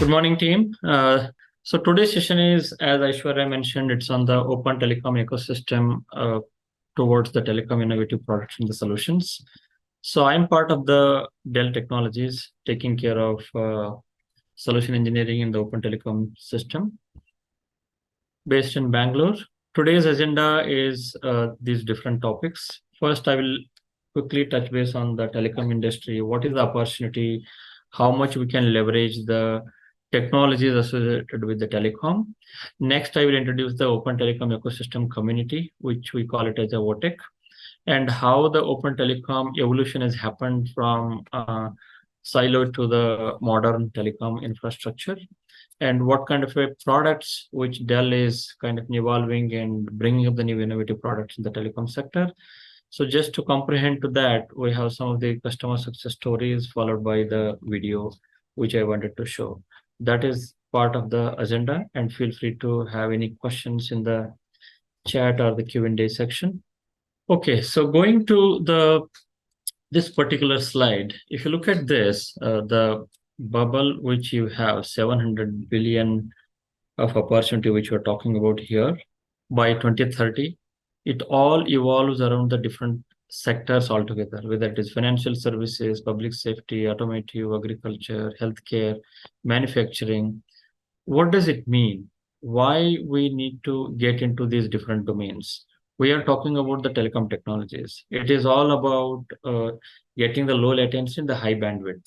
Good morning, team. So today's session is, as Aishwarya mentioned, it's on the open telecom ecosystem towards the telecom innovative products and the solutions. So I'm part of the Dell Technologies, taking care of solution engineering in the open telecom system, based in Bangalore. Today's agenda is these different topics. First, I will quickly touch base on the telecom industry. What is the opportunity? How much we can leverage the technologies associated with the telecom. Next, I will introduce the open telecom ecosystem community, which we call it as a OTEC, and how the open telecom evolution has happened from silo to the modern telecom infrastructure, and what kind of products which Dell is kind of evolving and bringing up the new innovative products in the telecom sector. So just to comprehend to that, we have some of the customer success stories followed by the video which I wanted to show. That is part of the agenda, and feel free to have any questions in the chat or the Q&A section. Okay, so going to this particular slide, if you look at this, the bubble which you have 700 billion of opportunity which we're talking about here by 2030, it all evolves around the different sectors altogether, whether it is financial services, public safety, automotive, agriculture, healthcare, manufacturing. What does it mean? Why we need to get into these different domains? We are talking about the telecom technologies. It is all about getting the low latency and the high bandwidth,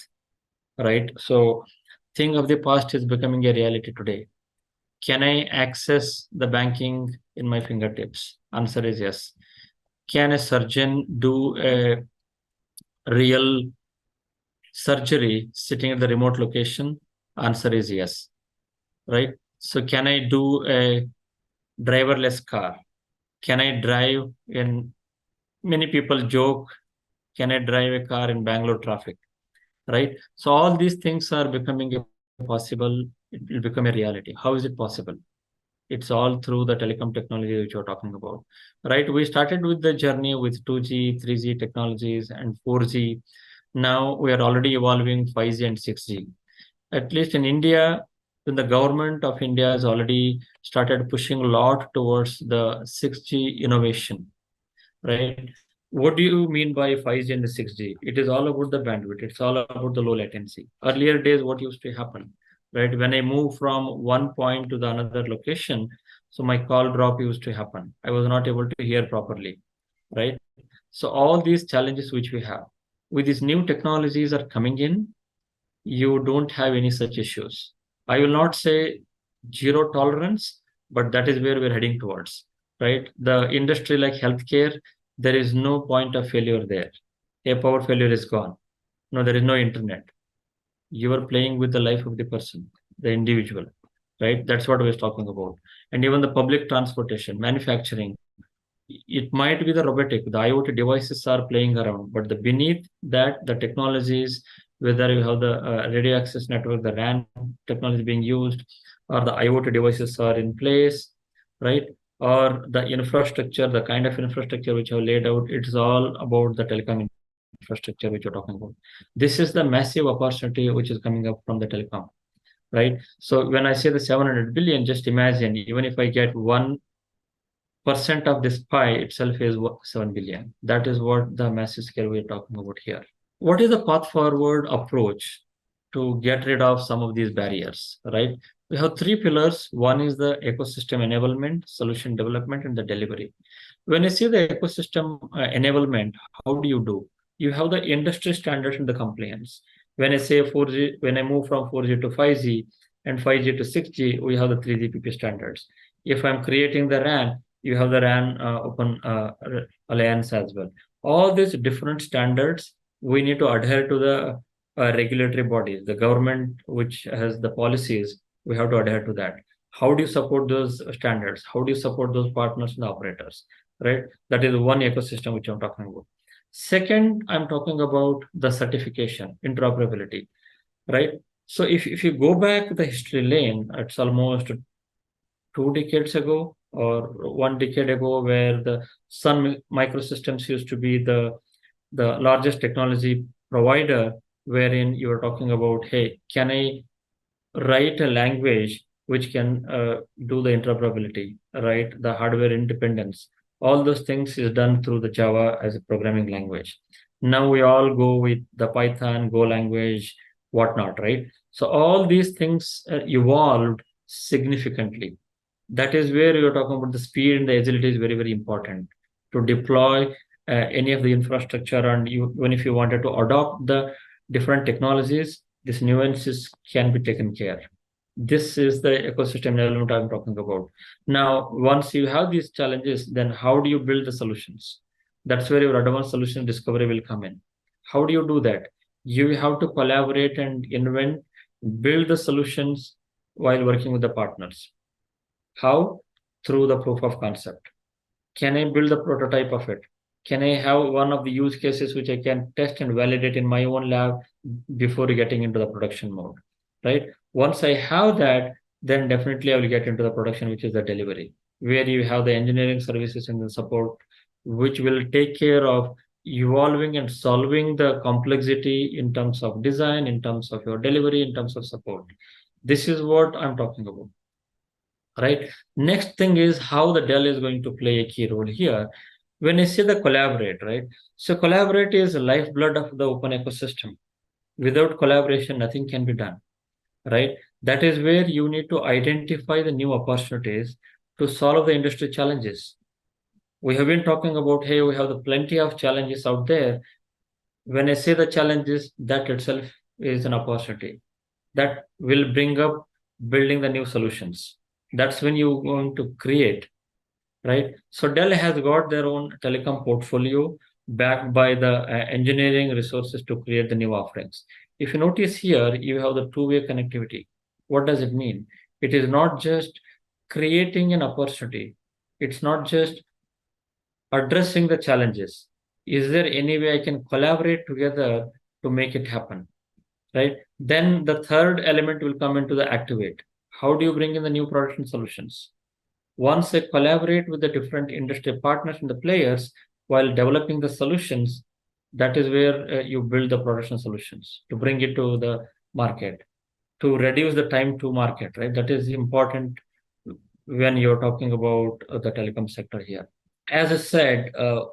right? So thing of the past is becoming a reality today. Can I access the banking in my fingertips? Answer is yes. Can a surgeon do a real surgery sitting at the remote location? Answer is yes, right? So can I do a driverless car? Can I drive in, many people joke, can I drive a car in Bangalore traffic, right? So all these things are becoming possible. It will become a reality. How is it possible? It's all through the telecom technology which you're talking about, right? We started with the journey with 2G, 3G technologies and 4G. Now we are already evolving 5G and 6G. At least in India, when the government of India has already started pushing a lot towards the 6G innovation, right? What do you mean by 5G and the 6G? It is all about the bandwidth. It's all about the low latency. Earlier days, what used to happen, right? When I move from one point to the another location, so my call drop used to happen. I was not able to hear properly, right? So all these challenges which we have with these new technologies are coming in, you don't have any such issues. I will not say zero tolerance, but that is where we're heading towards, right? The industry like healthcare, there is no point of failure there. A power failure is gone. No, there is no internet. You are playing with the life of the person, the individual, right? That's what we're talking about. And even the public transportation, manufacturing, it might be the robotic, the IoT devices are playing around, but the beneath that, the technologies, whether you have the radio access network, the RAN technology being used, or the IoT devices are in place, right? Or the infrastructure, the kind of infrastructure which I have laid out, it's all about the telecom infrastructure which you're talking about. This is the massive opportunity which is coming up from the telecom, right? So when I say the 700 billion, just imagine, even if I get 1% of this pie itself is 7 billion. That is what the massive scale we're talking about here. What is the path forward approach to get rid of some of these barriers, right? We have three pillars. One is the ecosystem enablement, solution development, and the delivery. When I see the ecosystem enablement, how do you do? You have the industry standards and the compliance. When I say 4G, when I move from 4G to 5G and 5G to 6G, we have the 3GPP standards. If I'm creating the RAN, you have the RAN open alliance as well. All these different standards, we need to adhere to the regulatory bodies, the government which has the policies, we have to adhere to that. How do you support those standards? How do you support those partners and the operators, right? That is one ecosystem which I'm talking about. Second, I'm talking about the certification, interoperability, right? So if you go back the history lane, it's almost 2 decades ago or 1 decade ago, where the Sun Microsystems used to be the largest technology provider, wherein you are talking about, hey, can I write a language which can do the interoperability, right? The hardware independence. All those things is done through the Java as a programming language. Now we all go with the Python, Go language, whatnot, right? So all these things evolved significantly. That is where you're talking about the speed and the agility is very, very important to deploy any of the infrastructure. And you, when if you wanted to adopt the different technologies, these nuances can be taken care. This is the ecosystem element I'm talking about. Now, once you have these challenges, then how do you build the solutions? That's where your advanced solution discovery will come in. How do you do that? You have to collaborate and invent, build the solutions while working with the partners. How? Through the proof of concept. Can I build the prototype of it? Can I have one of the use cases which I can test and validate in my own lab before getting into the production mode, right? Once I have that, then definitely I will get into the production, which is the delivery, where you have the engineering services and the support, which will take care of evolving and solving the complexity in terms of design, in terms of your delivery, in terms of support. This is what I'm talking about, right? Next thing is how the Dell is going to play a key role here. When I say the collaborate, right? So collaborate is the lifeblood of the open ecosystem. Without collaboration, nothing can be done, right? That is where you need to identify the new opportunities to solve the industry challenges. We have been talking about, hey, we have the plenty of challenges out there. When I say the challenges, that itself is an opportunity that will bring up building the new solutions. That's when you're going to create, right? So Dell has got their own telecom portfolio backed by the engineering resources to create the new offerings. If you notice here, you have the two-way connectivity. What does it mean? It is not just creating an opportunity. It's not just addressing the challenges. Is there any way I can collaborate together to make it happen, right? Then the third element will come into the activate. How do you bring in the new production solutions? Once they collaborate with the different industry partners and the players while developing the solutions, that is where you build the production solutions to bring it to the market, to reduce the time to market, right? That is important when you're talking about the telecom sector here. As I said,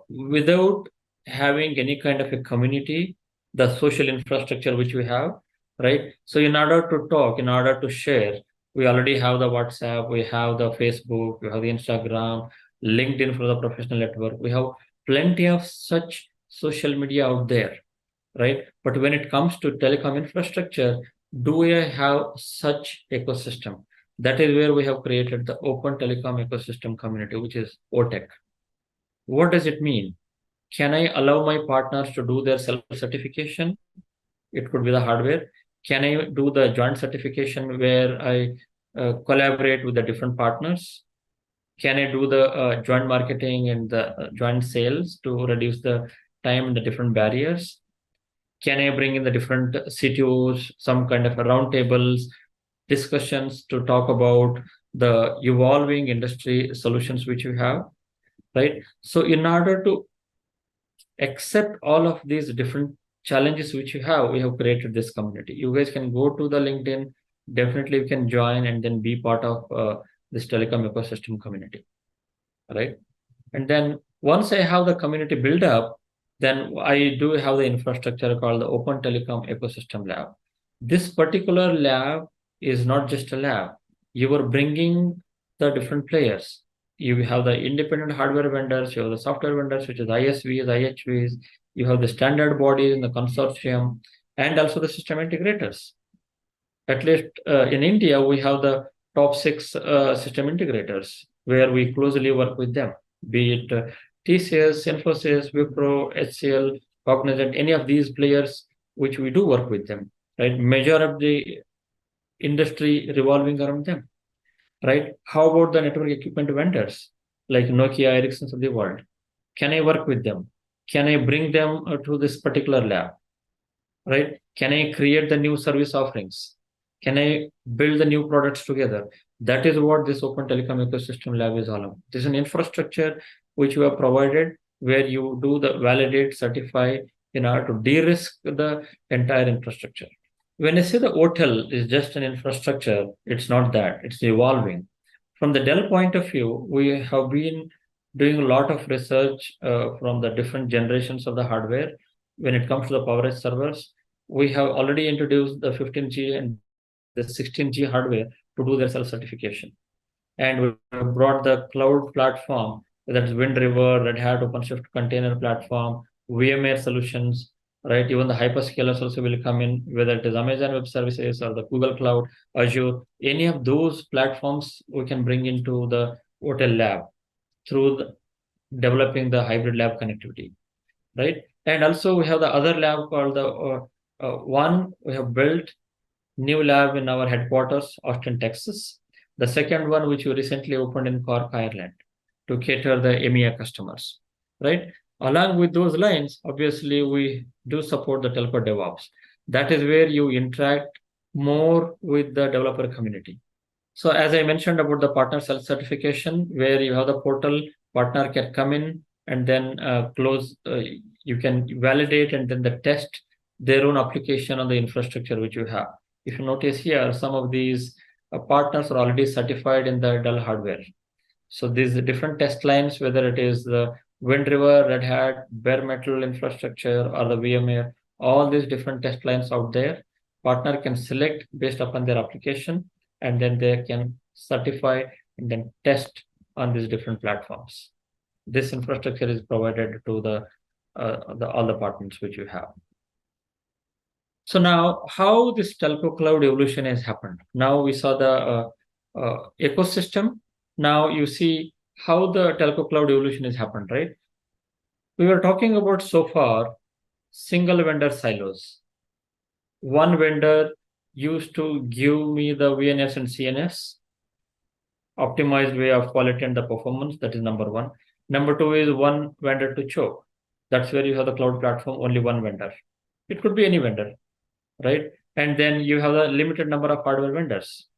without having any kind of a community, the social infrastructure which we have, right? So in order to talk, in order to share, we already have the WhatsApp, we have the Facebook, we have the Instagram, LinkedIn for the professional network. We have plenty of such social media out there, right? But when it comes to telecom infrastructure, do we have such ecosystem? That is where we have created the open telecom ecosystem community, which is OTEC. What does it mean? Can I allow my partners to do their self-certification? It could be the hardware. Can I do the joint certification where I collaborate with the different partners? Can I do the joint marketing and the joint sales to reduce the time and the different barriers? Can I bring in the different CTOs, some kind of a roundtables, discussions to talk about the evolving industry solutions which we have, right? So in order to accept all of these different challenges which you have, we have created this community. You guys can go to the LinkedIn, definitely you can join and then be part of this telecom ecosystem community, right? And then once I have the community built up, then I do have the infrastructure called the Open Telecom Ecosystem Lab. This particular lab is not just a lab. You are bringing the different players. You have the independent hardware vendors, you have the software vendors, which is ISVs, IHVs, you have the standard bodies in the consortium, and also the system integrators. At least in India, we have the top 6 system integrators where we closely work with them, be it TCS, Infosys, Wipro, HCL, Cognizant, any of these players, which we do work with them, right? Major of the industry revolving around them, right? How about the network equipment vendors like Nokia, Ericsson of the world? Can I work with them? Can I bring them to this particular lab, right? Can I create the new service offerings? Can I build the new products together? That is what this Open Telecom Ecosystem Lab is all about. This is an infrastructure which we have provided where you do the validate, certify in order to de-risk the entire infrastructure. When I say the hotel is just an infrastructure, it's not that, it's evolving. From the Dell point of view, we have been doing a lot of research from the different generations of the hardware. When it comes to the PowerEdge servers, we have already introduced the 15G and the 16G hardware to do their self-certification. And we have brought the cloud platform, that's Wind River, Red Hat, OpenShift container platform, VMware solutions, right? Even the hyperscalers also will come in, whether it is Amazon Web Services or the Google Cloud, Azure, any of those platforms we can bring into the hotel lab through developing the hybrid lab connectivity, right? And also we have the other lab called the one we have built new lab in our headquarters, Austin, Texas. The second one, which we recently opened in Cork, Ireland, to cater the EMEA customers, right? Along with those lines, obviously, we do support the telco DevOps. That is where you interact more with the developer community. So as I mentioned about the partner self-certification, where you have the portal, partner can come in and then you can validate and then the test their own application on the infrastructure which you have. If you notice here, some of these partners are already certified in the Dell hardware. So these different test lines, whether it is the Wind River, Red Hat, bare metal infrastructure, or the VMware, all these different test lines out there, partner can select based upon their application, and then they can certify and then test on these different platforms. This infrastructure is provided to the all the partners which you have. So now, how this telco cloud evolution has happened? Now we saw the ecosystem. Now you see how the telco cloud evolution has happened, right? We were talking about so far single vendor silos. One vendor used to give me the VNS and CNS, optimized way of quality and the performance. That is number one. Number two is one vendor to choke. That's where you have the cloud platform, only one vendor. It could be any vendor, right? And then you have a limited number of hardware vendors.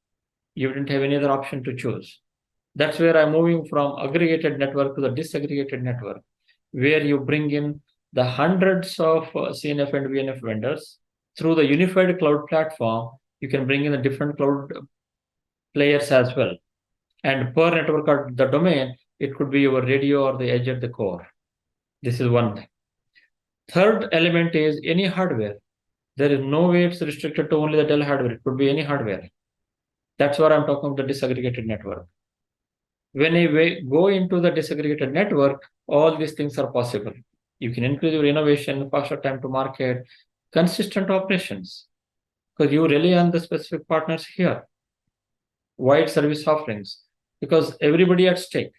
You didn't have any other option to choose. That's where I'm moving from aggregated network to the disaggregated network, where you bring in the hundreds of CNF and VNF vendors through the unified cloud platform. You can bring in the different cloud players as well. And per network or the domain, it could be your radio or the edge at the core. This is one thing. Third element is any hardware. There is no way it's restricted to only the Dell hardware. It could be any hardware. That's what I'm talking about the disaggregated network. When you go into the disaggregated network, all these things are possible. You can increase your innovation, faster time to market, consistent operations, because you rely on the specific partners here, wide service offerings, because everybody at stake.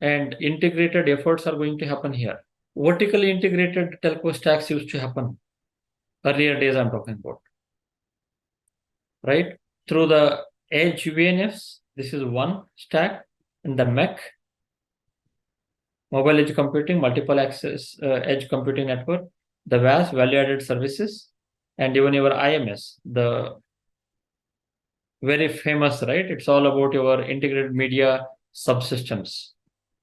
And integrated efforts are going to happen here. Vertically integrated telco stacks used to happen. Earlier days I'm talking about. Right? Through the edge VNFs, this is one stack, and the MEC, mobile edge computing, multiple access edge computing network, the VAS, value-added services, and even your IMS, the very famous, right? It's all about your integrated media subsystems.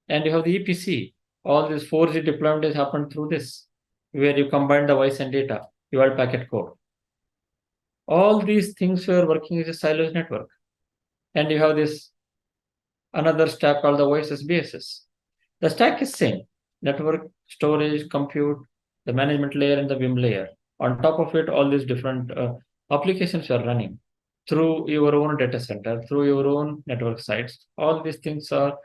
And you have the EPC. All this 4G deployment has happened through this, where you combine the voice and data, you add packet core. All these things were working as a silos network. And you have this another stack called the voice SBSS. The stack is same: network, storage, compute, the management layer, and the Vim layer. On top of it, all these different applications are running through your own data center, through your own network sites. All these things are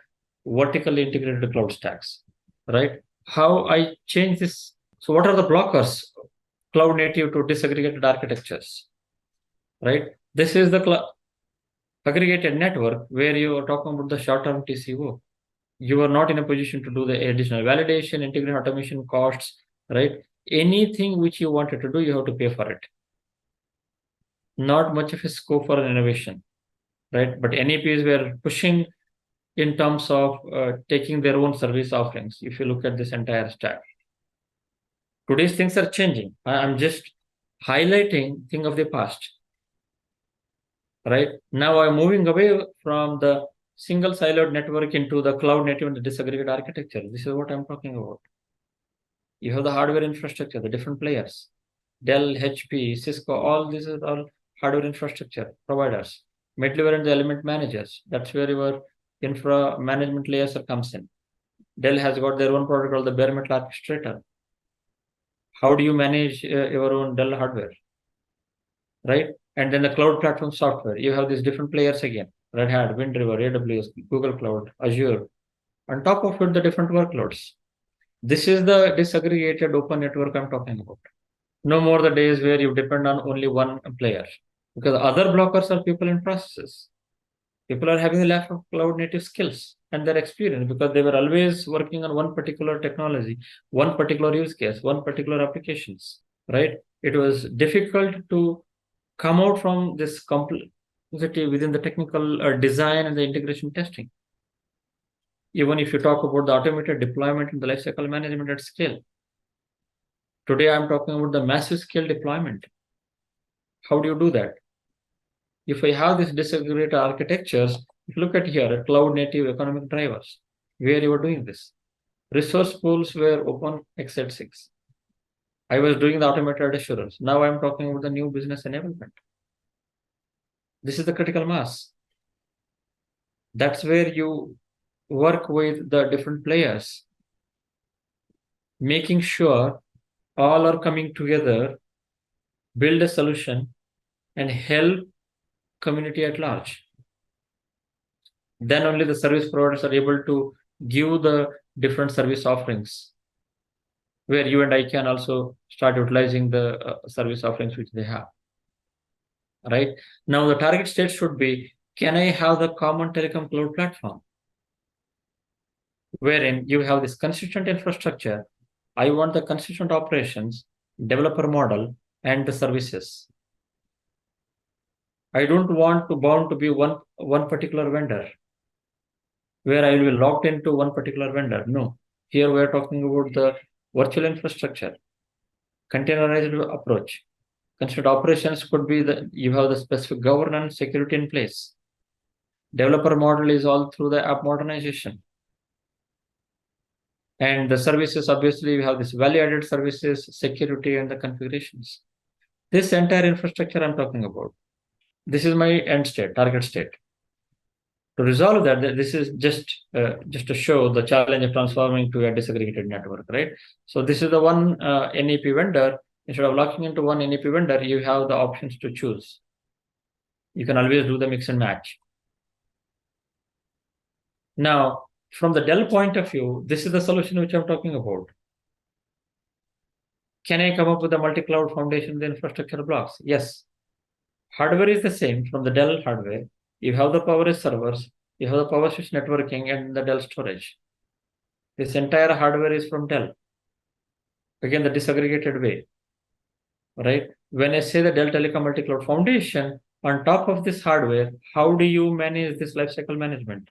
vertically integrated cloud stacks, right? How I change this? So what are the blockers? Cloud native to disaggregated architectures, right? This is the aggregated network where you are talking about the short-term TCO. You are not in a position to do the additional validation, integration, automation costs, right? Anything which you wanted to do, you have to pay for it. Not much of a scope for an innovation, right? But NEPs were pushing in terms of taking their own service offerings. If you look at this entire stack, today's things are changing. I'm just highlighting thing of the past, right? Now I'm moving away from the single siloed network into the cloud native and the disaggregated architecture. This is what I'm talking about. You have the hardware infrastructure, the different players. Dell, HP, Cisco, all these are all hardware infrastructure providers. Middleware and the element managers. That's where your infra management layers comes in. Dell has got their own product called the bare metal orchestrator. How do you manage your own Dell hardware, right? And then the cloud platform software. You have these different players again: Red Hat, Wind River, AWS, Google Cloud, Azure. On top of it, the different workloads. This is the disaggregated open network I'm talking about. No more the days where you depend on only one player, because other blockers are people and processes. People are having a lack of cloud native skills and their experience because they were always working on one particular technology, one particular use case, one particular applications, right? It was difficult to come out from this complexity within the technical design and the integration testing. Even if you talk about the automated deployment and the lifecycle management at scale. Today, I'm talking about the massive scale deployment. How do you do that? If I have this disaggregated architectures, if you look at here, cloud native economic drivers, where you are doing this. Resource pools were open x86. I was doing the automated assurance. Now I'm talking about the new business enablement. This is the critical mass. That's where you work with the different players, making sure all are coming together, build a solution, and help community at large. Then only the service providers are able to give the different service offerings, where you and I can also start utilizing the service offerings which they have. Right now, the target state should be: can I have the common telecom cloud platform, wherein you have this consistent infrastructure? I want the consistent operations, developer model, and the services. I don't want to bound to be one particular vendor, where I will be locked into one particular vendor. No, here we are talking about the virtual infrastructure, containerized approach. Consistent operations could be you have the specific governance, security in place. Developer model is all through the app modernization. And the services, obviously, we have this value-added services, security, and the configurations. This entire infrastructure I'm talking about. This is my end state, target state. To resolve that, this is just to show the challenge of transforming to a disaggregated network, right? So this is the one NEP vendor. Instead of locking into one NEP vendor, you have the options to choose. You can always do the mix and match. Now, from the Dell point of view, this is the solution which I'm talking about. Can I come up with a multi-cloud foundation, the infrastructure blocks? Yes. Hardware is the same from the Dell hardware. You have the PowerEdge servers, you have the PowerSwitch networking, and the Dell storage. This entire hardware is from Dell. Again, the disaggregated way, right? When I say the Dell Telecom multi-cloud foundation, on top of this hardware, how do you manage this lifecycle management?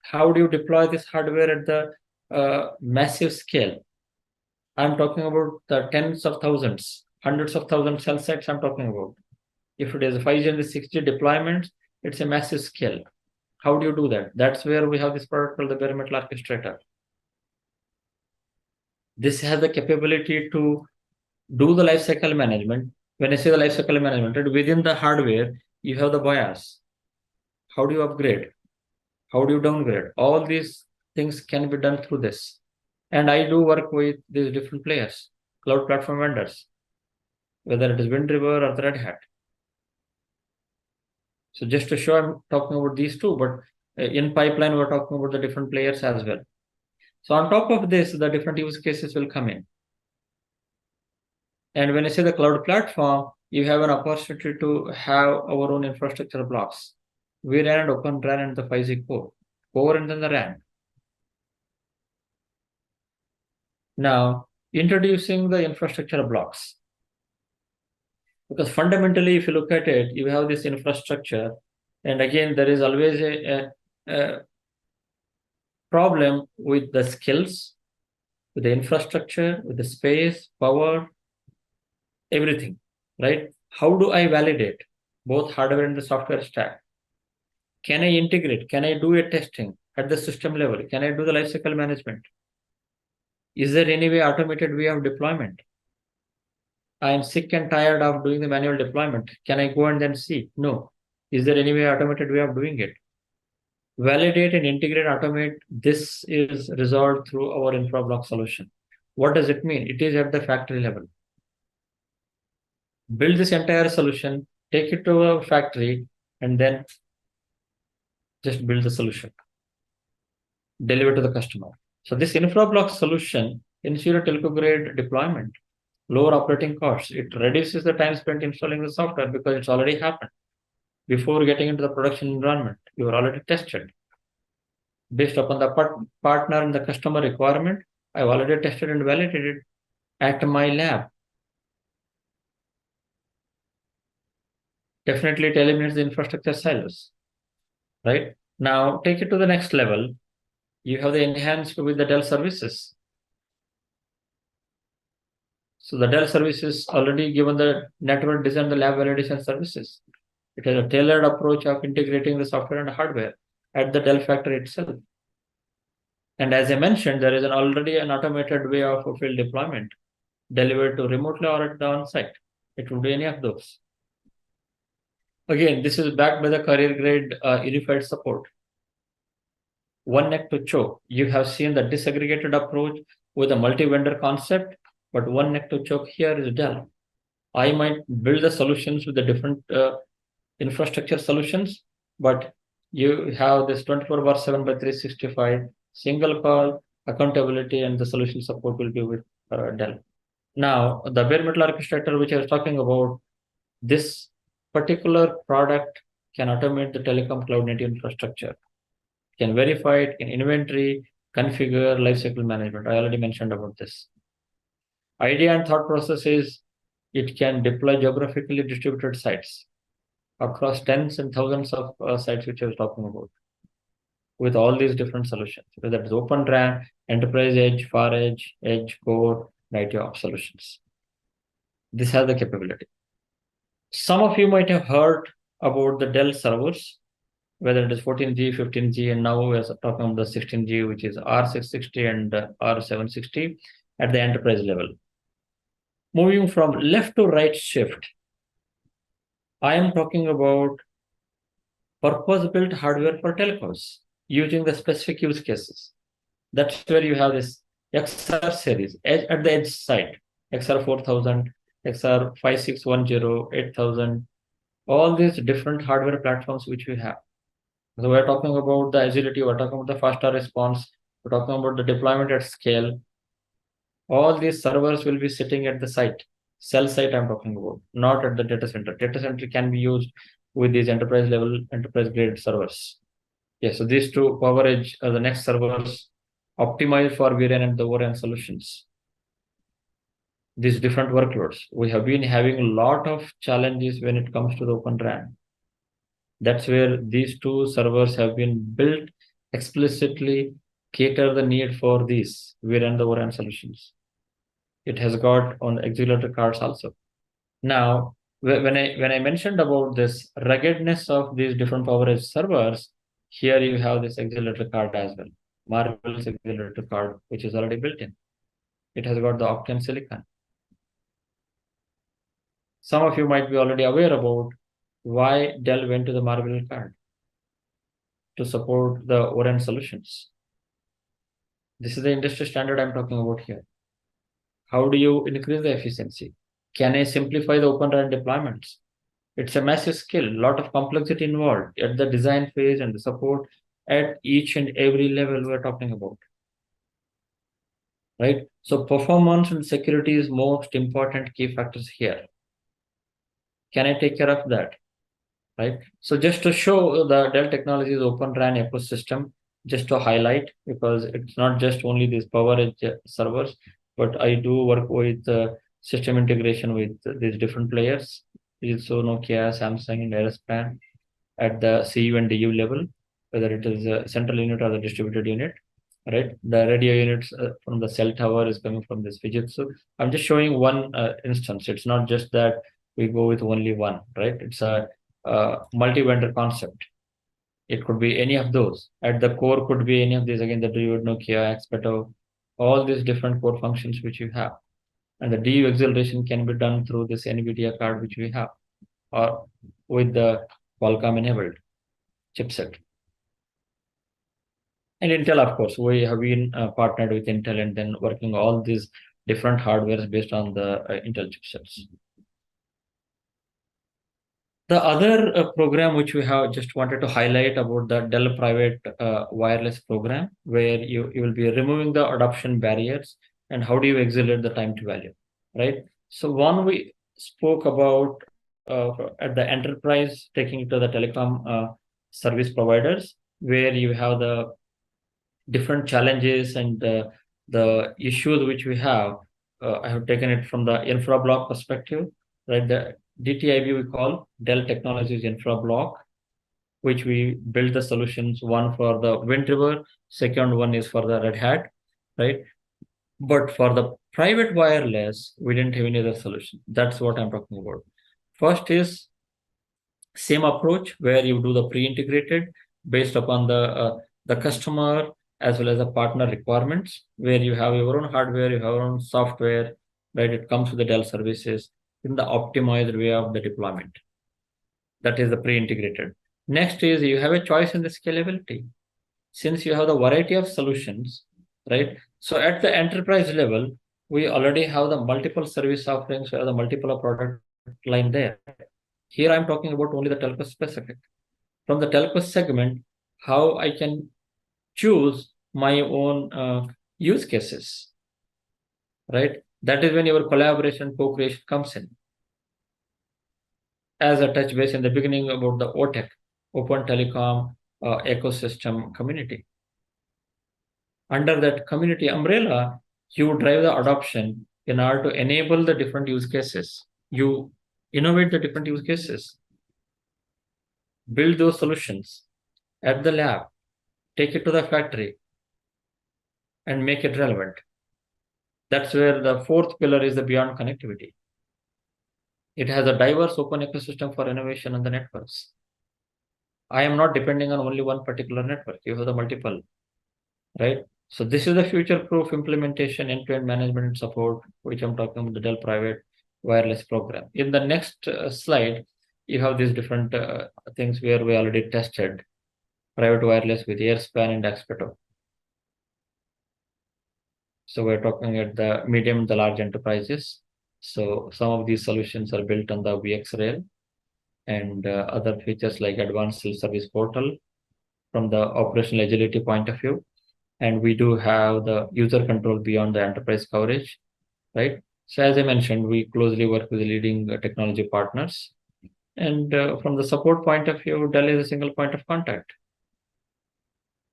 How do you deploy this hardware at the massive scale? I'm talking about the tens of thousands, hundreds of thousands cell sites I'm talking about. If it is 5G and the 6G deployments, it's a massive scale. How do you do that? That's where we have this product called the bare metal orchestrator. This has the capability to do the lifecycle management. When I say the lifecycle management, right, within the hardware, you have the BIOS. How do you upgrade? How do you downgrade? All these things can be done through this. And I do work with these different players, cloud platform vendors, whether it is Wind River or the Red Hat. So just to show, I'm talking about these two, but in pipeline, we're talking about the different players as well. So on top of this, the different use cases will come in. And when I say the cloud platform, you have an opportunity to have our own infrastructure blocks. vRAN, Open RAN, and the 5G core, and then the RAN. Now, introducing the infrastructure blocks. Because fundamentally, if you look at it, you have this infrastructure. And again, there is always a problem with the skills, with the infrastructure, with the space, power, everything, right? How do I validate both hardware and the software stack? Can I integrate? Can I do a testing at the system level? Can I do the lifecycle management? Is there any way automated way of deployment? I'm sick and tired of doing the manual deployment. Can I go and then see? No. Is there any way automated way of doing it? Validate and integrate, automate. This is resolved through our infra block solution. What does it mean? It is at the factory level. Build this entire solution, take it to a factory, and then just build the solution. Deliver to the customer. So this infra block solution ensure telco grade deployment, lower operating costs. It reduces the time spent installing the software because it's already happened. Before getting into the production environment, you are already tested. Based upon the partner and the customer requirement, I've already tested and validated at my lab. Definitely it eliminates the infrastructure silos, right? Now take it to the next level. You have the enhanced with the Dell services. So the Dell services already given the network design, the lab validation services. It has a tailored approach of integrating the software and hardware at the Dell factory itself. And as I mentioned, there is already an automated way of field deployment delivered to remotely or at the on-site. It would be any of those. Again, this is backed by the career grade unified support. One neck to choke. You have seen the disaggregated approach with a multi-vendor concept, but one neck to choke here is Dell. I might build the solutions with the different infrastructure solutions, but you have this 24/7 by 365 single call accountability, and the solution support will be with Dell. Now, the bare metal orchestrator, which I was talking about, this particular product can automate the telecom cloud native infrastructure, can verify it in inventory, configure, lifecycle management. I already mentioned about this. Idea and thought process is it can deploy geographically distributed sites across tens and thousands of sites, which I was talking about, with all these different solutions, whether it's Open RAN, Enterprise Edge, Far Edge Core, IT Ops solutions. This has the capability. Some of you might have heard about the Dell servers, whether it is 14G, 15G, and now we are talking about the 16G, which is R660 and R760 at the enterprise level. Moving from left to right shift, I am talking about purpose-built hardware for telcos using the specific use cases. That's where you have this XR series at the edge side, XR 4000, XR 5610, 8000, all these different hardware platforms which we have. So we're talking about the agility, we're talking about the faster response, we're talking about the deployment at scale. All these servers will be sitting at the site, cell site I'm talking about, not at the data center. Data center can be used with these enterprise level, enterprise grade servers. Yes, so these two Power Edge are the next servers optimized for VRAN and the ORAN solutions. These different workloads. We have been having a lot of challenges when it comes to the Open RAN. That's where these two servers have been built explicitly cater the need for these VRAN, the ORAN solutions. It has got on accelerator cards also. Now, when I mentioned about this ruggedness of these different Power Edge servers, here you have this accelerator card as well. Marvel's accelerator card, which is already built in. It has got the Optane silicon. Some of you might be already aware about why Dell went to the Marvel card to support the ORAN solutions. This is the industry standard I'm talking about here. How do you increase the efficiency? Can I simplify the Open RAN deployments? It's a massive skill, a lot of complexity involved at the design phase and the support at each and every level we're talking about. Right? So performance and security is most important key factors here. Can I take care of that? Right? So just to show the Dell Technologies Open RAN ecosystem, just to highlight, because it's not just only these Power Edge servers, but I do work with system integration with these different players. Also Nokia, Samsung, and Aerospan at the CU and DU level, whether it is a central unit or the distributed unit, right? The radio units from the cell tower is coming from this Fujitsu. I'm just showing one instance. It's not just that we go with only one, right? It's a multi-vendor concept. It could be any of those. At the core could be any of these. Again, the Druid, Nokia, Expeto, all these different core functions which you have. And the DU acceleration can be done through this NVIDIA card which we have, or with the Qualcomm enabled chipset. And Intel, of course, we have been partnered with Intel and then working all these different hardwares based on the Intel chipsets. The other program which we have just wanted to highlight about the Dell Private Wireless program, where you will be removing the adoption barriers and how do you accelerate the time to value, right? So one we spoke about at the enterprise, taking it to the telecom service providers, where you have the different challenges and the issues which we have. I have taken it from the infra block perspective, right? The DTIB we call Dell Technologies infra block, which we build the solutions, one for the Wind River, second one is for the Red Hat, right? But for the private wireless, we didn't have any other solution. That's what I'm talking about. First is same approach where you do the pre-integrated based upon the customer as well as the partner requirements, where you have your own hardware, you have your own software, right? It comes with the Dell services in the optimized way of the deployment. That is the pre-integrated. Next is you have a choice in the scalability. Since you have the variety of solutions, right? So at the enterprise level, we already have the multiple service offerings, we have the multiple product line there. Here I'm talking about only the telco specific. From the telco segment, how I can choose my own use cases, right? That is when your collaboration, co-creation comes in. As a touch base in the beginning about the OTEC, Open Telecom Ecosystem Community. Under that community umbrella, you drive the adoption in order to enable the different use cases. You innovate the different use cases, build those solutions at the lab, take it to the factory, and make it relevant. That's where the fourth pillar is the beyond connectivity. It has a diverse open ecosystem for innovation on the networks. I am not depending on only one particular network. You have the multiple, right? So this is the future-proof implementation, end-to-end management and support, which I'm talking about the Dell Private Wireless program. In the next slide, you have these different things where we already tested private wireless with AirSpan and Expeto. So we're talking at the medium and the large enterprises. So some of these solutions are built on the VxRail and other features like advanced self-service portal from the operational agility point of view. And we do have the user control beyond the enterprise coverage, right? So as I mentioned, we closely work with the leading technology partners. And from the support point of view, Dell is a single point of contact.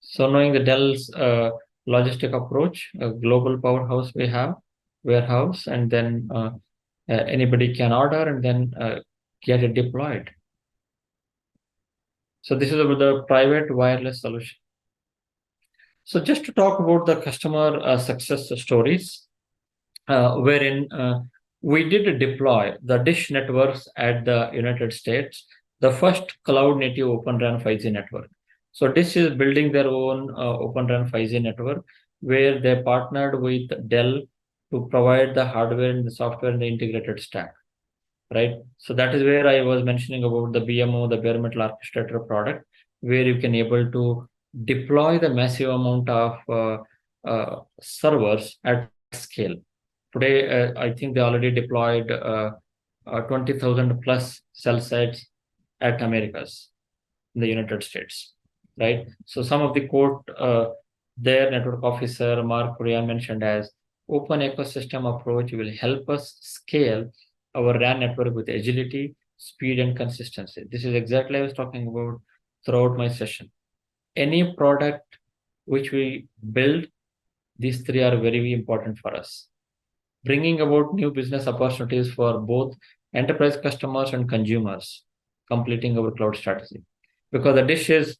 So knowing the Dell's logistic approach, a global powerhouse we have, warehouse, and then anybody can order and then get it deployed. So this is about the private wireless solution. So just to talk about the customer success stories, wherein we did deploy the Dish networks at the United States, the first cloud native Open RAN 5G network. So Dish is building their own Open RAN 5G network, where they partnered with Dell to provide the hardware and the software and the integrated stack, right? So that is where I was mentioning about the BMO, the bare metal orchestrator product, where you can able to deploy the massive amount of servers at scale. Today, I think they already deployed 20,000 plus cell sites at Americas in the United States, right? So some of the quote their network officer, Mark Kurian, mentioned as open ecosystem approach will help us scale our RAN network with agility, speed, and consistency. This is exactly I was talking about throughout my session. Any product which we build, these three are very, very important for us. Bringing about new business opportunities for both enterprise customers and consumers, completing our cloud strategy. Because the Dish is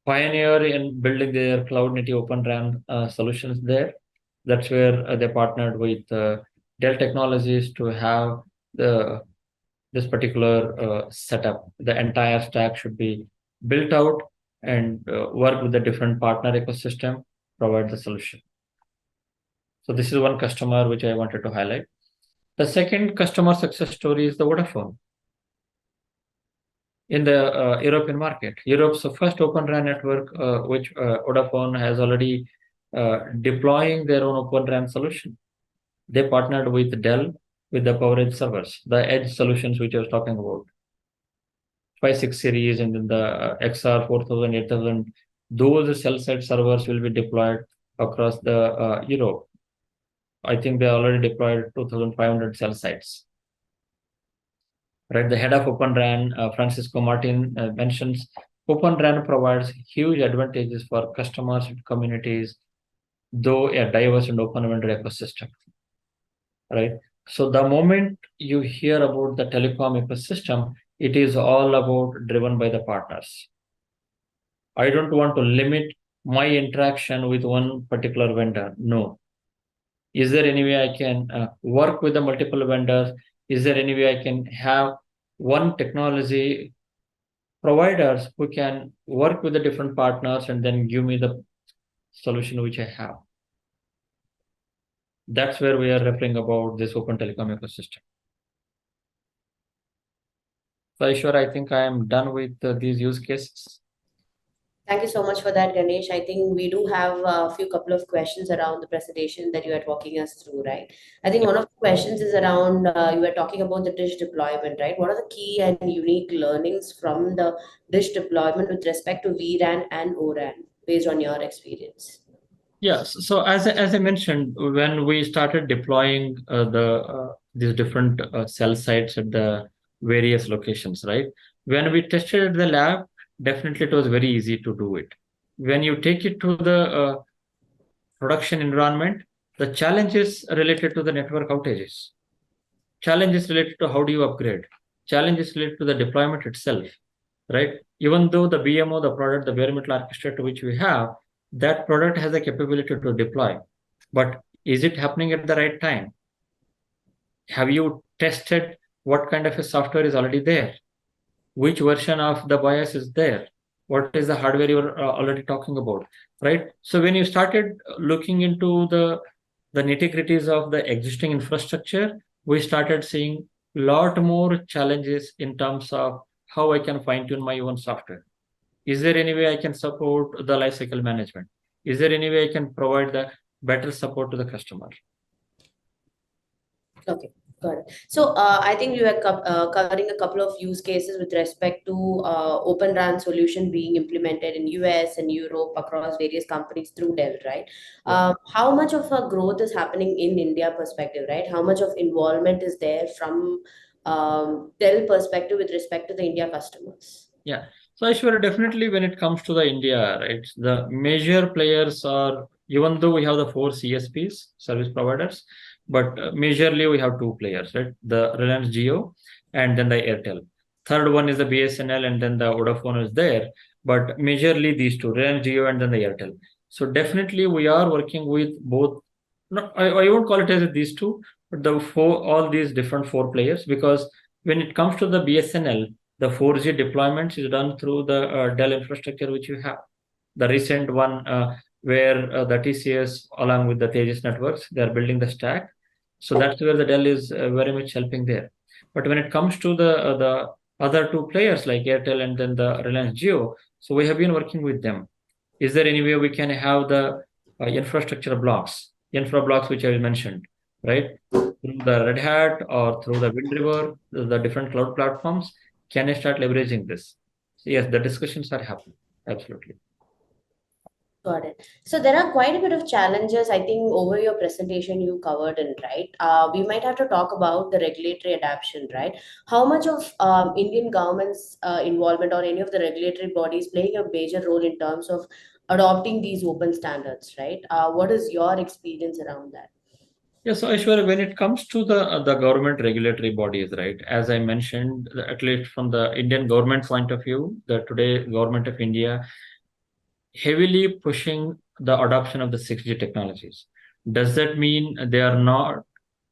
pioneer in building their cloud native open RAN solutions there. That's where they partnered with Dell Technologies to have this particular setup. The entire stack should be built out and work with the different partner ecosystem, provide the solution. So this is one customer which I wanted to highlight. The second customer success story is the Vodafone in the European market. Europe's first Open RAN network, which Vodafone has already deploying their own Open RAN solution. They partnered with Dell with the PowerEdge servers, the edge solutions which I was talking about, 5.6 series, and then the XR 4000, 8000. Those cell site servers will be deployed across the Europe. I think they already deployed 2,500 cell sites. Right, the head of Open RAN, Francisco Martin, mentions Open RAN provides huge advantages for customers and communities, though a diverse and open vendor ecosystem. Right. So the moment you hear about the telecom ecosystem, it is all about driven by the partners. I don't want to limit my interaction with one particular vendor. No. Is there any way I can work with the multiple vendors? Is there any way I can have one technology providers who can work with the different partners and then give me the solution which I have? That's where we are referring about this open telecom ecosystem. So Aishwar, I think I am done with these use cases. Thank you so much for that, Ganesh. I think we do have a few couple of questions around the presentation that you are walking us through, right? I think one of the questions is around you were talking about the dish deployment, right? What are the key and unique learnings from the dish deployment with respect to vRAN and ORAN based on your experience? Yes. So as I mentioned, when we started deploying these different cell sites at the various locations, right? When we tested at the lab, definitely it was very easy to do it. When you take it to the production environment, the challenge is related to the network outages. Challenge is related to how do you upgrade. Challenge is related to the deployment itself, right? Even though the BMO, the product, the bare metal orchestrator which we have, that product has the capability to deploy. But is it happening at the right time? Have you tested what kind of a software is already there? Which version of the BIOS is there? What is the hardware you're already talking about, right? So when you started looking into the nitty-gritties of the existing infrastructure, we started seeing a lot more challenges in terms of how I can fine-tune my own software. Is there any way I can support the lifecycle management? Is there any way I can provide the better support to the customer? Okay, got it. So I think you are covering a couple of use cases with respect to Open RAN solution being implemented in US and Europe across various companies through Dell, right? Yeah. How much of a growth is happening in India perspective, right? How much of involvement is there from Dell perspective with respect to the India customers? Yeah. So Aishwarya, definitely when it comes to the India, right, the major players are, even though we have the four CSPs, service providers, but majorly we have two players, right? The Reliance Jio and then the Airtel. Third one is the BSNL and then the Vodafone is there, but majorly these two, Reliance Jio and then the Airtel. So definitely we are working with both. No, I won't call it as these two, but the four, all these different four players, because when it comes to the BSNL, the 4G deployments is done through the Dell infrastructure which you have. The recent one where the TCS along with the Tejas networks, they are building the stack. So that's where the Dell is very much helping there. But when it comes to the other two players like Airtel and then the Reliance Jio, so we have been working with them. Is there any way we can have the infrastructure blocks, infra blocks which I mentioned, right? Through the Red Hat or through the Wind River, the different cloud platforms, can I start leveraging this? So yes, the discussions are happening. Absolutely. Got it. So there are quite a bit of challenges, I think, over your presentation you covered in, right? We might have to talk about the regulatory adaptation, right? How much of Indian government's involvement or any of the regulatory bodies playing a major role in terms of adopting these open standards, right? What is your experience around that? Yeah, so Aishwarya, when it comes to the government regulatory bodies, right? As I mentioned, at least from the Indian government point of view, the today government of India heavily pushing the adoption of the 6G technologies. Does that mean they are not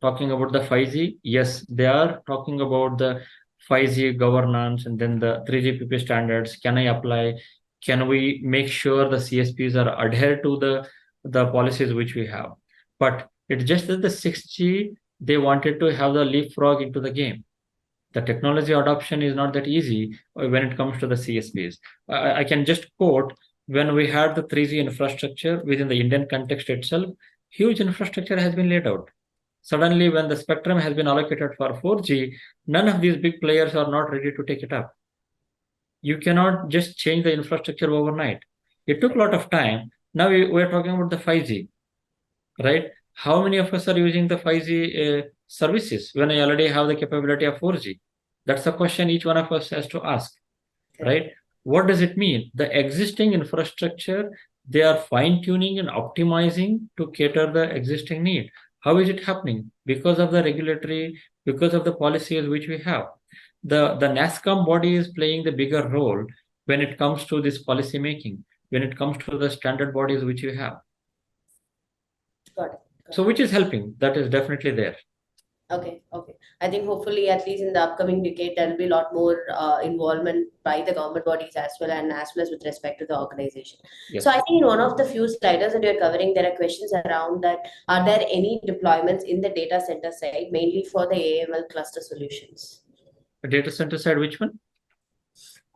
talking about the 5G? Yes, they are talking about the 5G governance and then the 3GPP standards. Can I apply? Can we make sure the CSPs are adhere to the policies which we have? But it's just that the 6G They wanted to have the leapfrog into the game. The technology adoption is not that easy when it comes to the CSPs. I can just quote, when we had the 3G infrastructure within the Indian context itself, huge infrastructure has been laid out. Suddenly, when the spectrum has been allocated for 4G, none of these big players are not ready to take it up. You cannot just change the infrastructure overnight. It took a lot of time. Now we're talking about the 5G, right? How many of us are using the 5G services when I already have the capability of 4G? That's a question each one of us has to ask, right? What does it mean? The existing infrastructure, they are fine tuning and optimizing to cater the existing need. How is it happening? Because of the regulatory, because of the policies which we have. The NASCOM body is playing the bigger role when it comes to this policy making, when it comes to the standard bodies which we have. Got it. So which is helping, that is definitely there. Okay, okay. I think hopefully, at least in the upcoming decade, there'll be a lot more involvement by the government bodies as well, and as well as with respect to the organization. Yes. So I think in one of the few sliders that you're covering, there are questions around that. Are there any deployments in the data center side, mainly for the AML cluster solutions? The data center side, which one?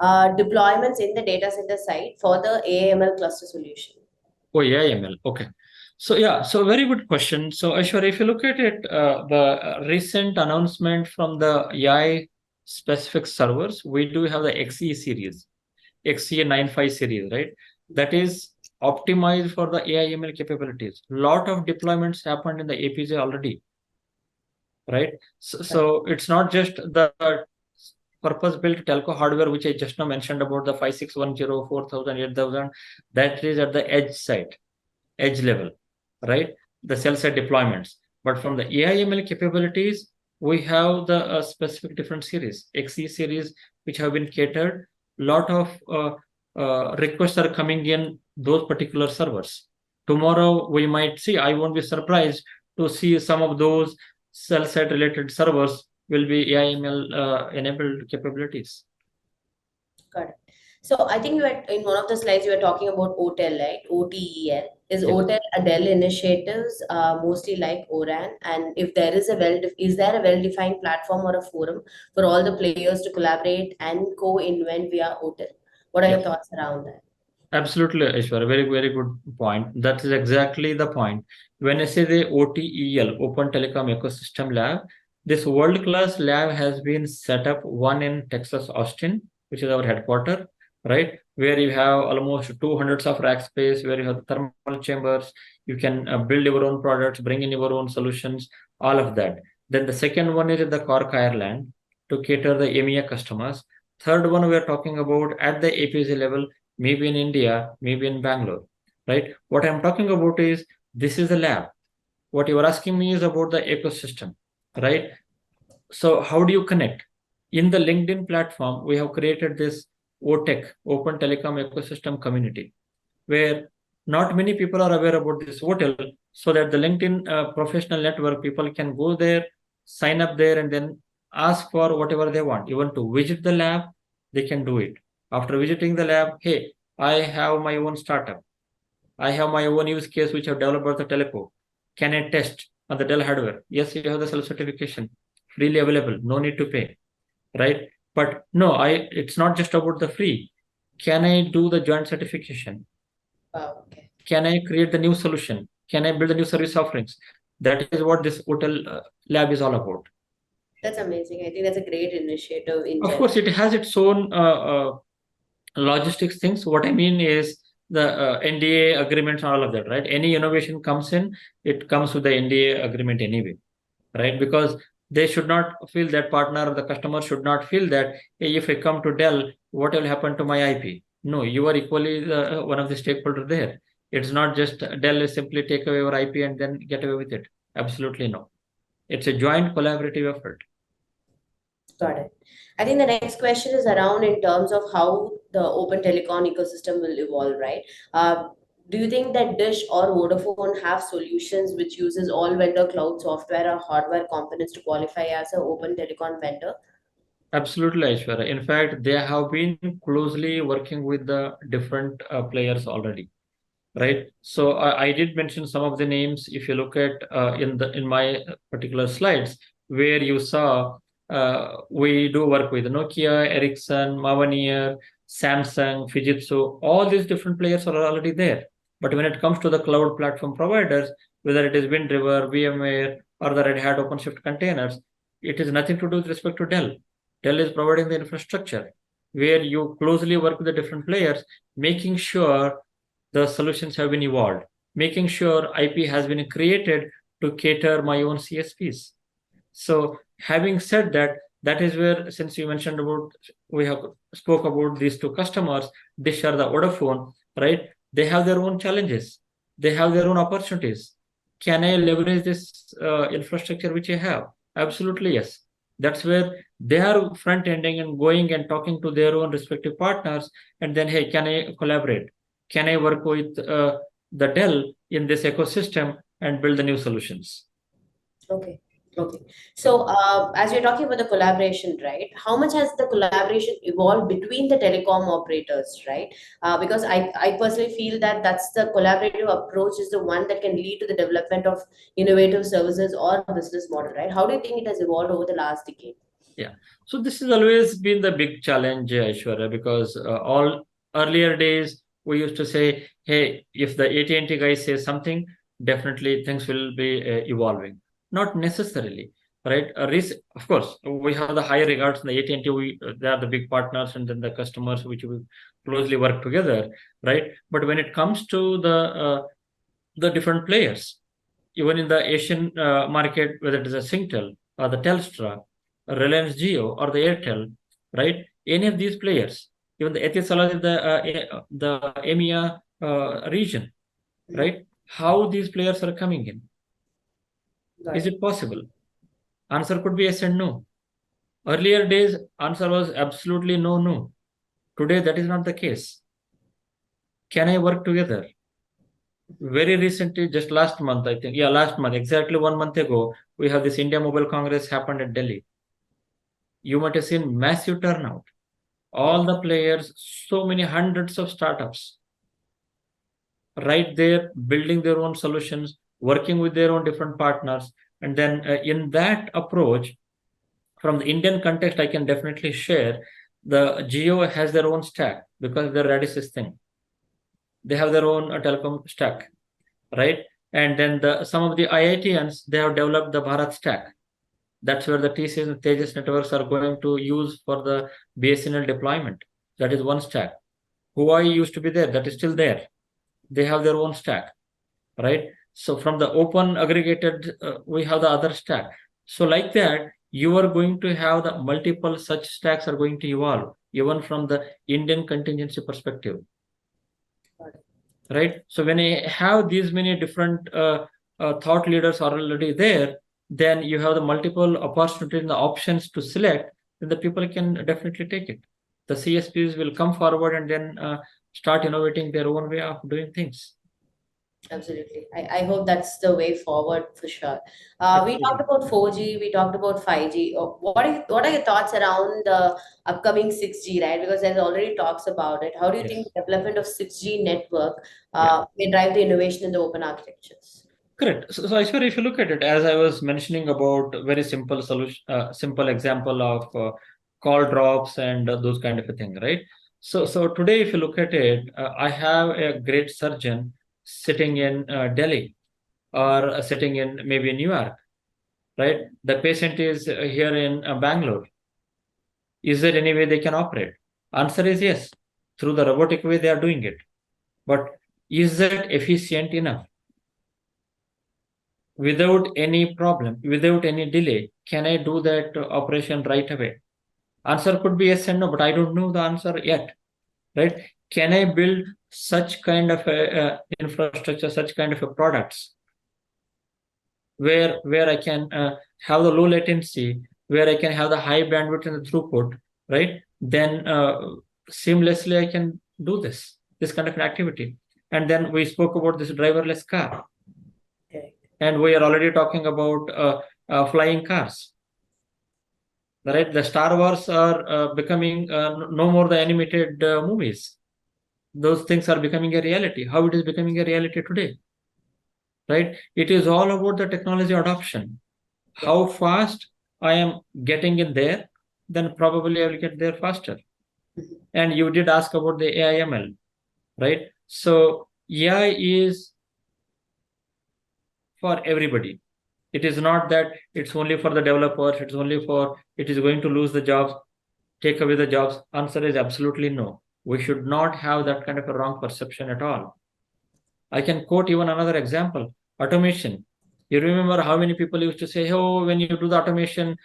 Deployments in the data center side for the AML cluster solution. Oh, AML. Okay. So yeah, so very good question. So Aishwarya, if you look at it, the recent announcement from the AI specific servers, we do have the XE series, XE95 series, right? That is optimized for the AI/ML capabilities. Lot of deployments happened in the APJ already, right? So it's not just the purpose-built telco hardware, which I just now mentioned about the 5610, 4000, 8000, that is at the edge side, edge level, right? The cell side deployments. But from the AI/ML capabilities, we have the specific different series, XE series, which have been catered. Lot of requests are coming in those particular servers. Tomorrow, we might see, I won't be surprised to see some of those cell site related servers will be AI/ML enabled capabilities. Got it. So I think you had in one of the slides you were talking about OTEL, right? OTEL. Is Yes. OTEL a Dell initiatives, mostly like ORAN? And if there is a is there a well-defined platform or a forum for all the players to collaborate and co-invent via OTEL? What are your Yes. thoughts around that? Absolutely, Aishwarya. Very, very good point. That is exactly the point. When I say the OTEL, Open Telecom Ecosystem Lab, this world-class lab has been set up, one in Texas, Austin, which is our headquarter, right? Where you have almost 200 of rack space, where you have thermal chambers, you can build your own products, bring in your own solutions, all of that. Then the second one is at the Cork, Ireland, to cater the EMEA customers. Third one we are talking about at the APC level, maybe in India, maybe in Bangalore, right? What I'm talking about is this is a lab. What you are asking me is about the ecosystem, right? So how do you connect? In the LinkedIn platform, we have created this OTEC, Open Telecom Ecosystem Community, where not many people are aware about this hotel, so that the LinkedIn professional network people can go there, sign up there, and then ask for whatever they want. Even to visit the lab, they can do it. After visiting the lab, hey, I have my own startup. I have my own use case which I've developed for the telco. Can I test on the Dell hardware? Yes, you have the self certification, freely available, no need to pay, right? But no, it's not just about the free. Can I do the joint certification? Wow, okay. Can I create the new solution? Can I build the new service offerings? That is what this hotel lab is all about. That's amazing. I think that's a great initiative in Of general. course, it has its own logistics things. What I mean is the NDA agreements and all of that, right? Any innovation comes in, it comes with the NDA agreement anyway, right? Because they should not feel that partner or the customer should not feel that, hey, if I come to Dell, what will happen to my IP? No, you are equally one of the stakeholders there. It's not just Dell is simply take away your IP and then get away with it. Absolutely no. It's a joint collaborative effort. Got it. I think the next question is around in terms of how the open telecom ecosystem will evolve, right? Do you think that Dish or Vodafone have solutions which uses all vendor cloud software or hardware components to qualify as an open telecom vendor? Absolutely, Aishwarya. In fact, they have been closely working with the different players already. right? So I did mention some of the names. If you look at in my particular slides, where you saw we do work with Nokia, Ericsson, Mavenir, Samsung, Fujitsu. All these different players are already there. But when it comes to the cloud platform providers, whether it is WindRiver, VMware, or the Red Hat OpenShift containers, it is nothing to do with respect to Dell. Dell is providing the infrastructure where you closely work with the different players, making sure the solutions have been evolved, making sure IP has been created to cater my own CSPs. So having said that, that is where, since you mentioned about, we have spoke about these two customers, Dish or the Vodafone, right? They have their own challenges. They have their own opportunities. Can I leverage this infrastructure which I have? Absolutely, yes. That's where they are front ending and going and talking to their own respective partners. And then, hey, can I collaborate? Can I work with the Dell in this ecosystem and build the new solutions? Okay. Okay. So, as you're talking about the collaboration, right? How much has the collaboration evolved between the telecom operators, right? Because I personally feel that that's the collaborative approach is the one that can lead to the development of innovative services or business model, right? How do you think it has evolved over the last decade? Yeah. So this has always been the big challenge, Aishwarya, because all earlier days we used to say, hey, if the AT&T guy says something, definitely things will be evolving. Not necessarily, right? Of course, we have the higher regards in the AT&T. They are the big partners, and then the customers which we closely work together, right? But when it comes to the different players, even in the Asian market, whether it is a Singtel or the Telstra, Reliance Jio or the Airtel, right? Any of these players, even the Etisalat, the EMEA region, right? How these players are coming in? Got Is it. it possible? Answer could be yes and no. Earlier days, answer was absolutely no, no. Today, that is not the case. Can I work together? Very recently, just last month, I think, yeah, last month, exactly 1 month ago, we have this India Mobile Congress happened at Delhi. You might have seen massive turnout. Yeah. All the players, so many hundreds of startups, right there, building their own solutions, working with their own different partners. And then in that approach, from the Indian context, I can definitely share the Geo has their own stack because they're Radisys thing. They have their own telecom stack, right? And then some of the IITians, they have developed the Bharat stack. That's where the TCS and Tejas networks are going to use for the BSNL deployment. That is one stack. Huawei used to be there, that is still there. They have their own stack, right? So from the open aggregated, we have the other stack. So like that, you are going to have the multiple such stacks are going to evolve, even from the Indian contingency perspective, Got it. right? So when I have these many different thought leaders are already there, then you have the multiple opportunities and the options to select, then the people can definitely take it. The CSPs will come forward and then start innovating their own way of doing things. Absolutely. I hope that's the way forward for sure. We talked Absolutely. about 4G, we talked about 5G. What are your thoughts around the upcoming 6G, right? Because there's already talks about it. How do you think Yes. the development of 6G network Yeah. may drive the innovation in the open architectures? Correct. So Aishwarya, if you look at it, as I was mentioning about very simple solution, simple example of call drops and those kind of a thing, right? So today, if you look at it, I have a great surgeon sitting in Delhi or sitting in maybe New York, right? The patient is here in Bangalore. Is there any way they can operate? Answer is yes. Through the robotic way, they are doing it. But is that efficient enough? Without any problem, without any delay, can I do that operation right away? Answer could be yes and no, but I don't know the answer yet, right? Can I build such kind of a infrastructure, such kind of a products where I can have the low latency, where I can have the high bandwidth and the throughput, right? Then seamlessly I can do this kind of an activity. And then we spoke about this driverless car, Okay. and we are already talking about flying cars, right? The Star Wars are becoming no more the animated movies. those things are becoming a reality. How it is becoming a reality today, right? It is all about the technology adoption. Yeah. How fast I am getting in there, then probably I will get there faster. Mhm. And you did ask about the AI/ML, right? So AI is for everybody. It is not that it's only for the developers, it is going to lose the jobs, take away the jobs. Answer is absolutely no. We should not have that kind of a wrong perception at all. I can quote even another example, automation. You remember how many people used to say, oh, when you do the automation,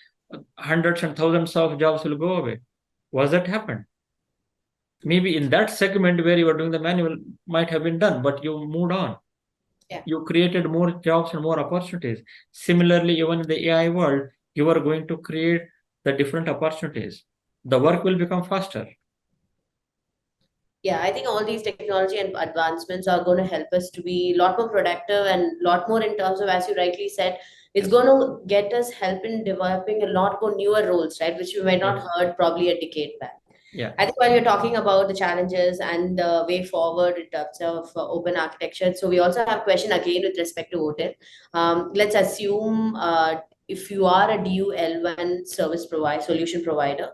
hundreds and thousands of jobs will go away. Was that happened? Maybe in that segment where you were doing the manual might have been done, but you moved on. Yeah. You created more jobs and more opportunities. Similarly, even in the AI world, you are going to create the different opportunities. The work will become faster. Yeah, I think all these technology and advancements are going to help us to be a lot more productive and a lot more in terms of, as you rightly said, it's Yes. going to get us help in developing a lot more newer roles, right? Which we might not Yes. heard probably a decade back. Yeah. I think while you're talking about the challenges and the way forward in terms of open architecture, so we also have a question again with respect to OTIL. Let's assume if you are a DU L1 service provider, solution provider,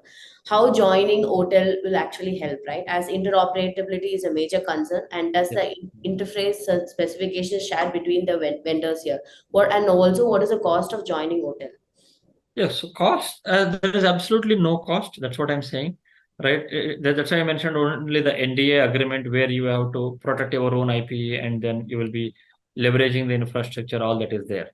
how joining OTIL will actually help, right? As interoperability is a major concern, and does Yeah. the interface specifications shared between the vendors here? What and also what is the cost of joining OTIL? Yes, so cost, there is absolutely no cost. That's what I'm saying, right? That's why I mentioned only the NDA agreement where you have to protect your own IP and then you will be leveraging the infrastructure, all that is there,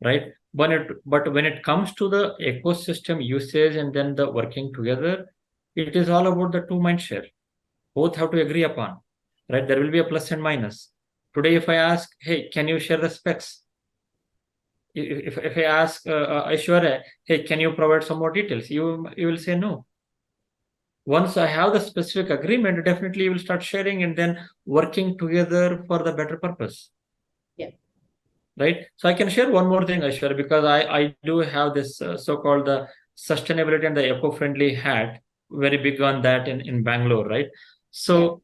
right? But when it comes to the ecosystem usage and then the working together, it is all about the two mind share. Both have to agree upon, right? There will be a plus and minus. Today, if I ask, hey, can you share the specs? If I ask Aishwarya, hey, can you provide some more details? You will say no. Once I have the specific agreement, definitely you will start sharing and then working together for the better purpose. Yeah. Right. So I can share one more thing, Aishwarya, because I do have this so-called the sustainability and the eco-friendly hat, very big on that in Bangalore, right? Yeah. So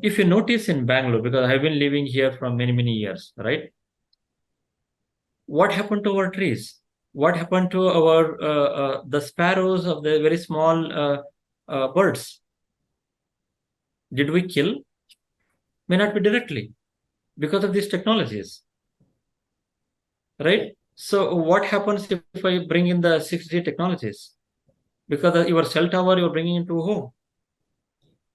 if you notice in Bangalore, because I've been living here for many years, right? What happened to our trees? What happened to our the sparrows of the very small birds? Did we kill? May not be directly because of these technologies, Yeah. right? So what happens if I bring in the 6G technologies? Because your cell tower you're bringing into home.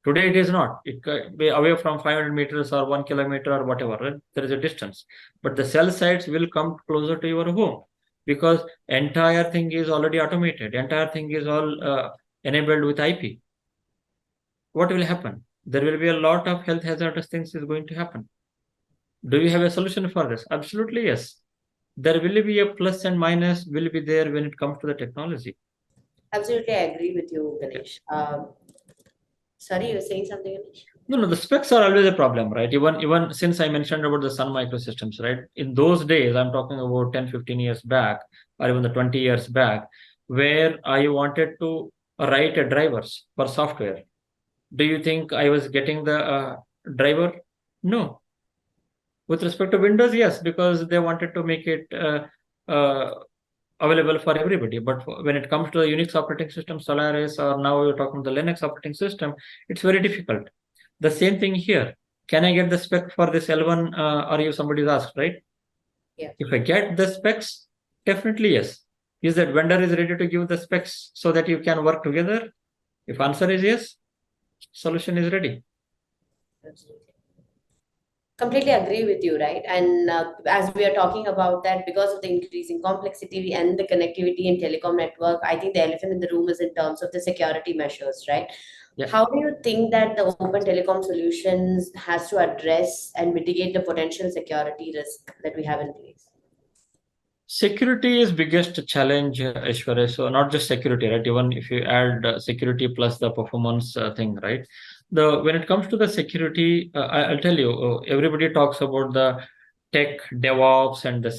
Today it is not. It can be away from 500 meters or 1 kilometer or whatever. Right? There is a distance, but the cell sites will come closer to your home because entire thing is already automated. Entire thing is all enabled with IP. What will happen? There will be a lot of health hazardous things is going to happen. Do you have a solution for this? Absolutely yes. There will be a plus and minus will be there when it comes to the technology. Absolutely, I agree with you, Yeah. Ganesh. Sorry, you were saying something, Ganesh? No, the specs are always a problem, right? Even since I mentioned about the Sun Microsystems, right? In those days, I'm talking about 10, 15 years back, or even the 20 years back, where I wanted to write a drivers for software. Do you think I was getting the driver? No. With respect to Windows, yes, because they wanted to make it uh, available for everybody. But when it comes to the Unix operating system, Solaris, or now we're talking the Linux operating system, it's very difficult. The same thing here. Can I get the spec for this L1? Or if somebody's asked, right? Yeah. If I get the specs, definitely yes. Is that vendor is ready to give the specs so that you can work together? If answer is yes, solution is ready. Absolutely. Completely agree with you, right? And as we are talking about that, because of the increasing complexity and the connectivity in telecom network, I think the elephant in the room is in terms of the security measures, right? Yeah. How do you think that the open telecom solutions has to address and mitigate the potential security risk that we have in place? Security is biggest challenge, Aishwarya. So not just security, right? Even if you add security plus the performance thing, right? The when it comes to the security, I'll tell you, everybody talks about the tech DevOps and the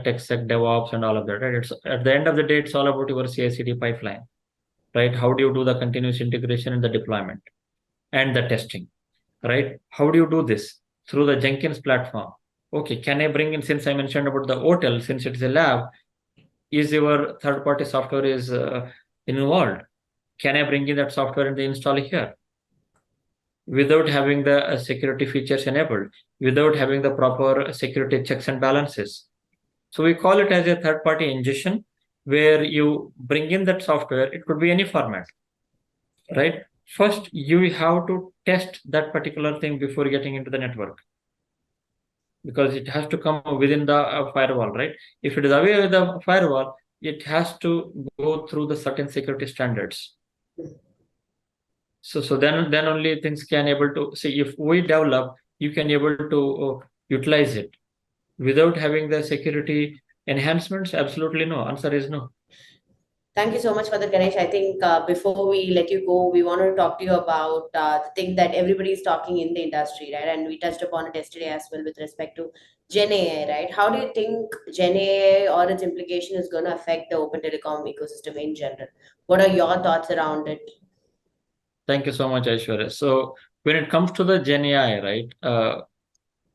tech sec DevOps and all of that, right? It's at the end of the day, it's all about your CI/CD pipeline, right? How do you do the continuous integration and the deployment and the testing? right? How do you do this? Through the Jenkins platform. Okay, can I bring in, since I mentioned about the hotel, since it's a lab, is your third-party software is involved? Can I bring in that software and install it here without having the security features enabled, without having the proper security checks and balances? So we call it as a third-party ingestion, where you bring in that software. It could be any format, right? First, you have to test that particular thing before getting into the network, because it has to come within the firewall, right? If it is away with the firewall, it has to go through the certain security standards. So then only things can able to see. If we develop, you can able to utilize it. Without having the security enhancements, absolutely no. Answer is no. Thank you so much for that, Ganesh. I think before we let you go, we want to talk to you about the thing that everybody is talking in the industry, right? And we touched upon it yesterday as well with respect to Gen AI, right? How do you think Gen AI or its implication is going to affect the open telecom ecosystem in general? What are your thoughts around it? Thank you so much, Aishwarya. So when it comes to the Gen AI, right?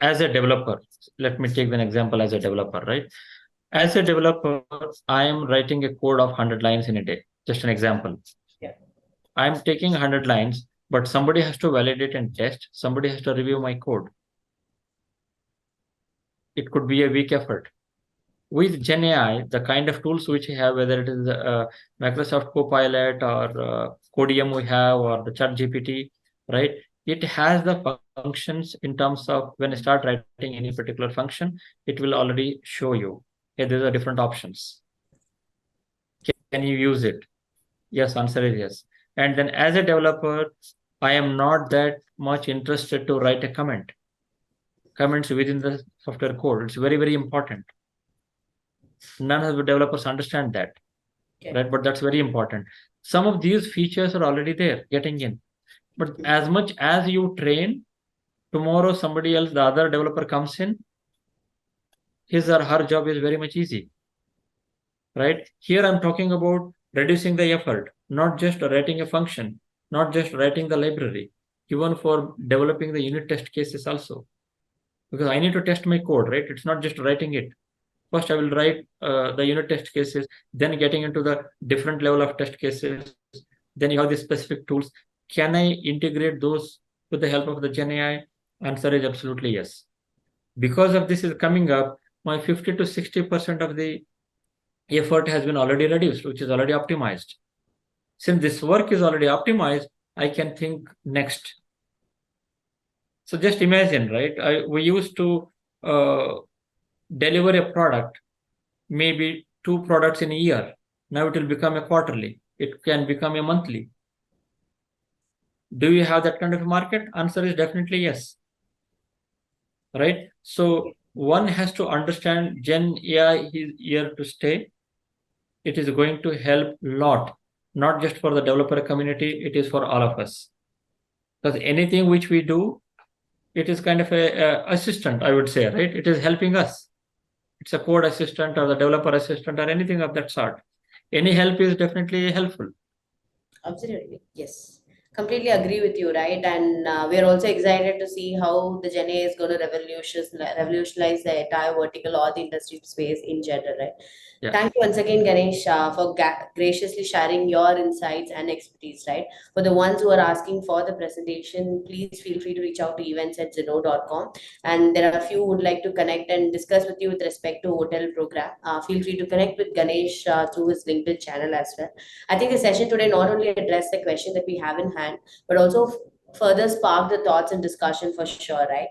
As a developer, let me take an example as a developer, right? As a developer, I am writing a code of 100 lines in a day. Just an example. Yeah. I'm taking 100 lines, but somebody has to validate and test. Somebody has to review my code. It could be a weak effort. With Gen AI, the kind of tools which we have, whether it is Microsoft Copilot or Codium we have, or the Chat GPT, right? It has the functions in terms of when I start writing any particular function, it will already show you, hey, these are different options. Can you use it? Yes, answer is yes. And then as a developer, I am not that much interested to write a comment. Comments within the software code. It's very, very important. None of the developers understand that, right? But that's very important. Some of these features are already there, getting in. But as much as you train, tomorrow somebody else, the other developer comes in, his or her job is very much easy, right? Here I'm talking about reducing the effort, not just writing a function, not just writing the library, even for developing the unit test cases also. Because I need to test my code, right? It's not just writing it. First, I will write the unit test cases, then getting into the different level of test cases. Then you have the specific tools. Can I integrate those with the help of the Gen AI? Answer is absolutely yes. Because of this is coming up, my 50 to 60% of the effort has been already reduced, which is already optimized. Since this work is already optimized, I can think next. So just imagine, right? We used to deliver a product, maybe 2 products in a year. Now it will become a quarterly. It can become a monthly. Do you have that kind of a market? Answer is definitely yes. Right? So one has to understand Gen AI is here to stay. It is going to help a lot, not just for the developer community, it is for all of us. Because anything which we do, it is kind of a assistant, I would say, right? It is helping us. It's a code assistant or the developer assistant or anything of that sort. Any help is definitely helpful. Absolutely. Yes. Completely agree with you, right? And we're also excited to see how the Gen AI is going to revolutionize the entire vertical or the industry space in general, right? Yeah. Thank you once again, Ganesh, for graciously sharing your insights and expertise, right? For the ones who are asking for the presentation, please feel free to reach out to events@zinnov.com. And there are a few who would like to connect and discuss with you with respect to hotel program. Feel free to connect with Ganesh through his LinkedIn channel as well. I think the session today not only addressed the question that we have in hand, but also further spark the thoughts and discussion for sure, right?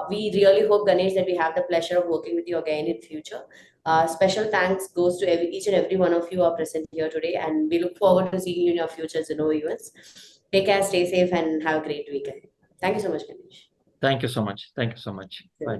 We really hope, Ganesh, that we have the pleasure of working with you again in future. Special thanks goes to each and every one of you who are present here today, and we look forward to seeing you in your future Zinnov events. Take care, stay safe, and have a great weekend. Thank you so much, Ganesh. Thank you so much. Thank you so much. Bye.